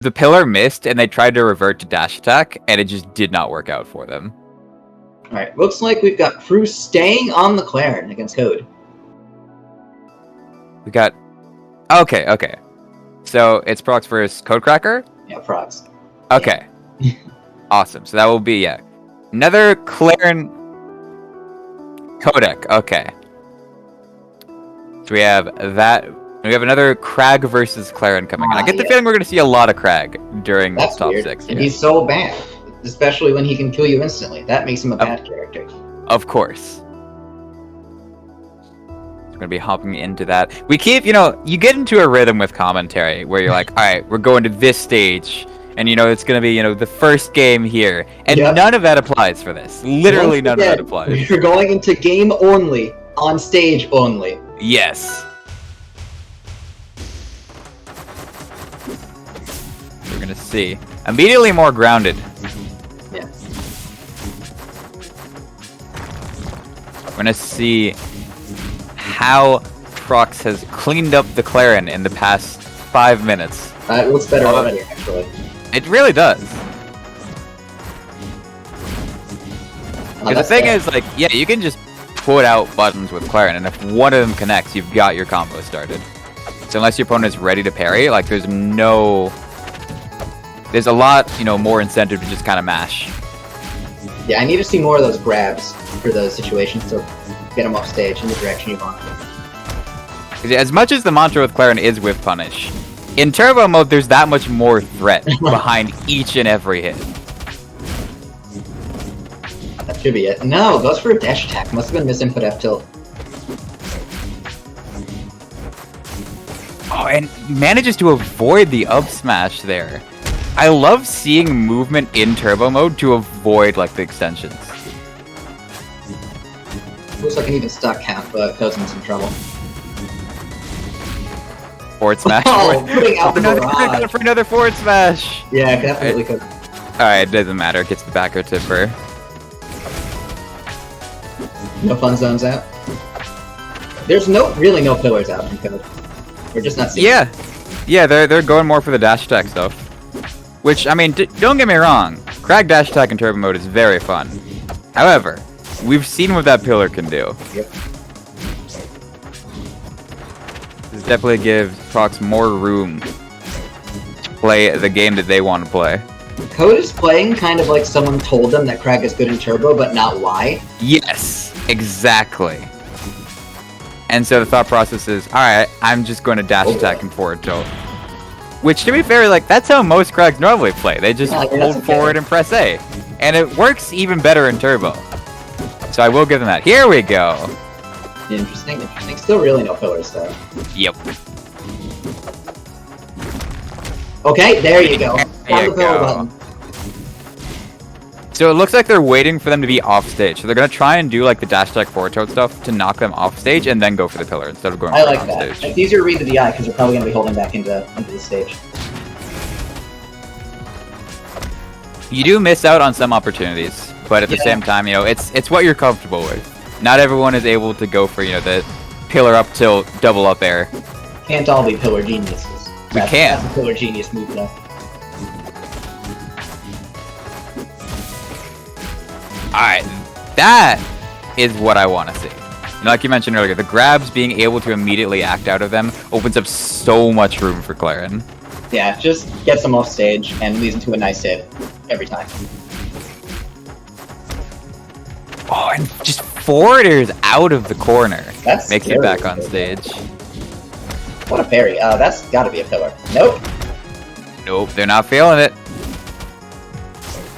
the pillar missed, and they tried to revert to dash attack, and it just did not work out for them. Alright, looks like we've got Proux staying on the Claren against Code. We got... Okay. So, it's Proux versus Codecracker? Yeah, Proux. Okay. Yeah. Awesome. So that will be, another Claren... Codek. Okay. So we have that... We have another Crag versus Claren coming in. I get the feeling we're going to see a lot of Crag during the top weird. 6. And he's so bad. Especially when he can kill you instantly. That makes him a bad character. Of course. We're going to be hopping into that. We keep, you get into a rhythm with commentary where you're like, alright, we're going to this stage. And, it's going to be, the first game here. And none of that applies for this. Literally none of that applies. We're going into game only. On stage only. Yes. We're going to see. Immediately more grounded. Yes. We're going to see how Proux has cleaned up the Claren in the past 5 minutes. It looks better already, actually. It really does. The thing is, you can just put out buttons with Claren, and if one of them connects, you've got your combo started. So unless your opponent is ready to parry, there's a lot, more incentive to just kind of mash. Yeah, I need to see more of those grabs for those situations to get them off stage in the direction you want. As much as the mantra with Claren is with punish, in turbo mode, there's that much more threat behind each and every hit. That should be it. No, goes for a dash attack. Must have been misinput F tilt. Oh, and manages to avoid the up smash there. I love seeing movement in turbo mode to avoid, the extensions. Looks like an even stock count, but Code's in some trouble. Forward smash. Putting out the barrage. For another forward smash. Yeah, definitely could. Alright, it doesn't matter. It gets the backer tipper. No fun zones out. There's really no pillars out from Code. We're just not seeing it. Yeah, they're going more for the dash attack stuff. Which, I mean, don't get me wrong. Crag dash attack in turbo mode is very fun. However, we've seen what that pillar can do. Yep. This definitely gives Proux more room to play the game that they want to play. Code is playing kind of like someone told them that Crag is good in turbo, but not why. Yes, exactly. And so the thought process is, alright, I'm just going to dash attack and forward tilt. Which, to be fair, that's how most Crags normally play. They just hold forward and press A. And it works even better in turbo. So I will give them that. Here we go! Interesting. Still really no pillars, though. Yep. Okay, there you go. There you go. So it looks like they're waiting for them to be off stage. So they're going to try and do the dash attack forward tilt stuff to knock them off stage and then go for the pillar instead of going for on stage. It's easier to read the DI because they're probably going to be holding back into the stage. You do miss out on some opportunities, but at the same time, it's what you're comfortable with. Not everyone is able to go for, the pillar up tilt, double up air. Can't all be pillar geniuses. We can't. That's a pillar genius move, though. Alright, that is what I want to see. Like you mentioned earlier, the grabs being able to immediately act out of them opens up so much room for Claren. Yeah, just gets them off stage and leads into a nice hit every time. Oh, and just forwarders out of the corner. That's makes you back on stage. What a parry. That's gotta be a pillar. Nope. Nope, they're not feeling it.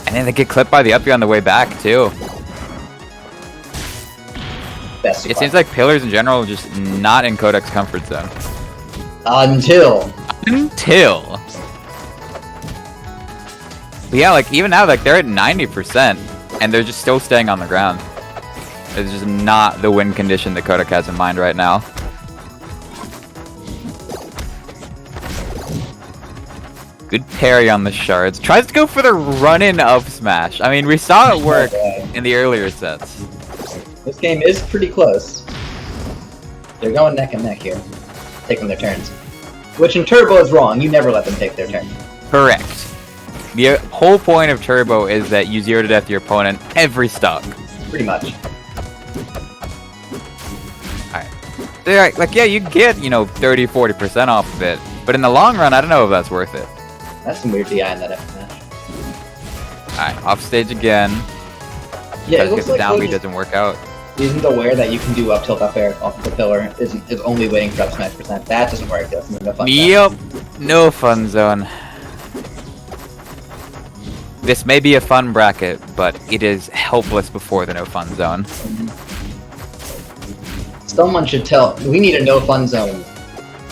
And then they get clipped by the up on the way back, too. It seems like pillars in general are just not in Codek's comfort zone. Until. But yeah, even now, they're at 90%, and they're just still staying on the ground. It's just not the win condition that Codek has in mind right now. Good parry on the shards. Tries to go for the run-in up smash. I mean, we saw it work in the earlier sets. This game is pretty close. They're going neck and neck here. Taking their turns. Which in turbo is wrong. You never let them take their turn. Correct. The whole point of Turbo is that you 0 to death your opponent every stock. Pretty much. Alright. Like, yeah, you get, 30-40% off of it. But in the long run, I don't know if that's worth it. That's some weird DI in that F smash. Alright, off stage again. Yeah, it Because looks the like down B Codek doesn't work out. isn't aware that you can do up tilt up air off of the pillar. Is only waiting for up smash percent. That doesn't work. That's no fun. Yep. No fun zone. This may be a fun bracket, but it is helpless before the no fun zone. Someone should tell. We need a no fun zone.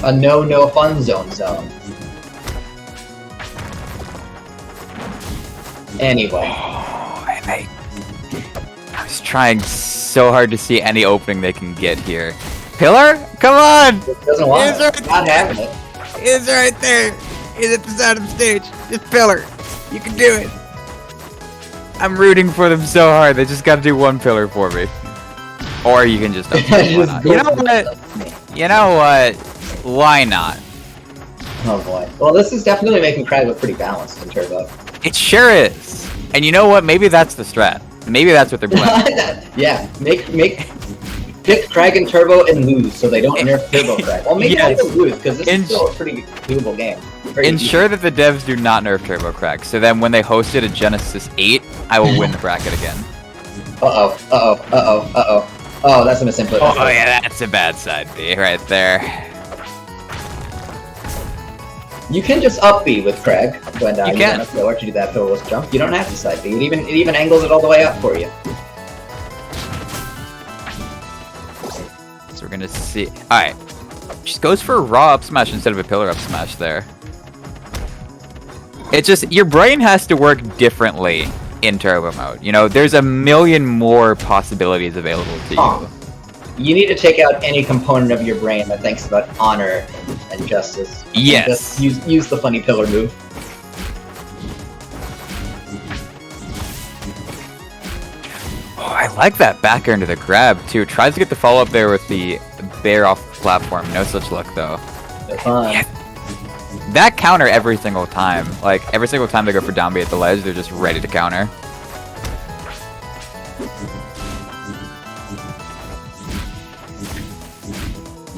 A no fun zone zone. Anyway. Oh, I was trying so hard to see any opening they can get here. Pillar? Come on! It doesn't want Is it. there- Not having it. It's right there. It's at the side of the stage. Just pillar. You can do it. I'm rooting for them so hard. They just gotta do one pillar for me. Or you can just... Just You know what? You know what? Why not? Oh boy. Well, this is definitely making Crag look pretty balanced in Turbo. It sure is. And you know what? Maybe that's the strat. Maybe that's what they're playing. Yeah, pick Crag and Turbo and lose so they don't nerf Turbo Crag. Well, maybe not even lose because this is still a pretty doable game. Very Ensure easy. that the devs do not nerf Turbo Crack, so then when they host it at Genesis 8, I will win the bracket again. Oh, that's a misinput. Oh yeah, that's a bad side B right there. You can just up B with Crag when You you can. want to to do that pillarless jump. You don't have to side B. It even angles it all the way up for you. So we're gonna see. Alright. Just goes for a raw up smash instead of a pillar up smash there. It's just, your brain has to work differently in turbo mode. You know, there's a million more possibilities available to you. You need to take out any component of your brain that thinks about honor and justice. Yes. And just use the funny pillar move. Oh, I like that back air into the grab too. Tries to get the follow up there with the bear off the platform. No such luck though. They're fun. Yeah. That counter every single time. Like, every single time they go for down B at the ledge, they're just ready to counter.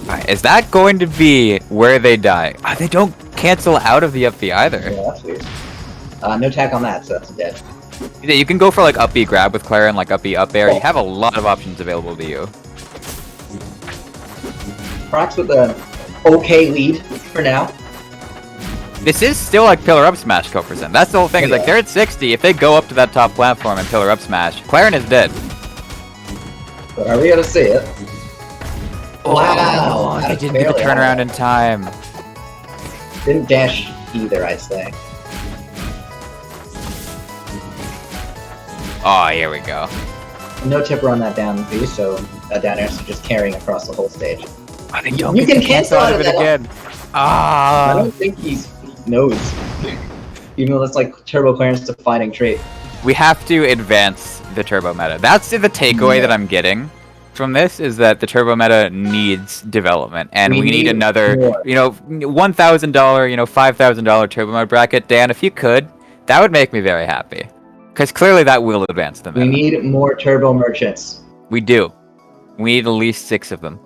Alright, is that going to be where they die? Oh, they don't cancel out of the up B either. Yeah, that's weird. No tech on that, so that's dead. Yeah, you can go for like up B grab with Clara and like up B up air. You have a lot of options available to you. Prox with the okay lead for now. This is still like pillar up smash co-present. That's the whole thing. Is like they're at 60. If they go up to that top platform and pillar up smash, Claren is dead. But are we gonna see it? Wow, I didn't get the turnaround in time. Didn't dash either, I'd say. Oh, here we go. No tipper on that down B, so down air, so just carrying across the whole stage. Oh, they don't You get can the cancel out of it that again. I Ah. don't think he knows. Even though that's like Turbo Clarence's defining trait. We have to advance the turbo meta. That's the takeaway that I'm getting from this, is that the turbo meta needs development, and we need another, more. $1,000, $5,000 turbo mode bracket. Dan, if you could, that would make me very happy, because clearly that will advance the meta. We need more Turbo merchants. We do. We need at least 6 of them.